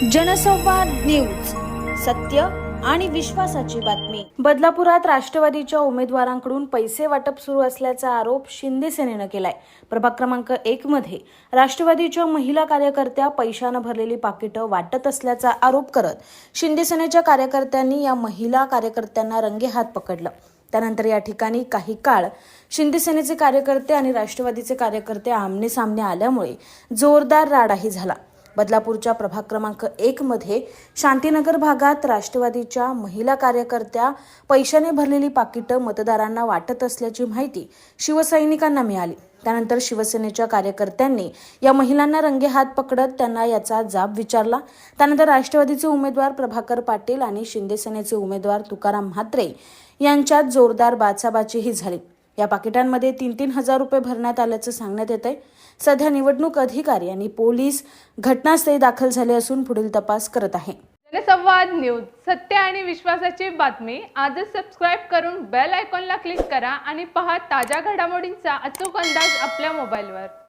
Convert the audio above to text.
जनसंवाद न्यूज, सत्य आणि विश्वासाची बातमी। बदलापुरात राष्ट्रवादीच्या उमेदवारांकडून पैसे वाटप सुरू असल्याचा आरोप शिंदे सेनेनं केलाय। प्रभाग क्रमांक 1 मध्ये राष्ट्रवादीच्या महिला कार्यकर्त्या पैशानं भरलेली पाकिटं वाटत असल्याचा आरोप करत शिंदे सेनेच्या कार्यकर्त्यांनी या महिला कार्यकर्त्यांना रंगेहात पकडलं। त्यानंतर या ठिकाणी काही काळ शिंदे सेनेचे कार्यकर्ते आणि राष्ट्रवादीचे कार्यकर्ते आमने सामने आल्यामुळे जोरदार राडाही झाला। बदलापूरच्या प्रभाग क्रमांक 1 मध्ये शांतीनगर भागात राष्ट्रवादीच्या महिला कार्यकर्त्या पैशाने भरलेली पाकिटं मतदारांना वाटत असल्याची माहिती शिवसैनिकांना मिळाली। त्यानंतर शिवसेनेच्या कार्यकर्त्यांनी या महिलांना रंगेहात पकडत त्यांना याचा जाब विचारला। त्यानंतर राष्ट्रवादीचे उमेदवार प्रभाकर पाटील आणि शिंदे सेनेचे उमेदवार तुकाराम म्हात्रे यांच्यात जोरदार बाचाबाचीही झाली। या पाकिटांमध्ये 3-3 हजार रुपये भरण्यात आल्याचं सांगण्यात येतंय। सध्या निवडणूक अधिकारी आणि पोलीस घटनास्थळी दाखल झाले असून पुढील तपास करत आहे। जनसंवाद न्यूज, सत्य आणि विश्वासाची बातमी। आजच सबस्क्राइब करून बेल आयकॉनला क्लिक करा आणि पहा ताज्या घडामोडींचा अचूक अंदाज आपल्या मोबाईलवर।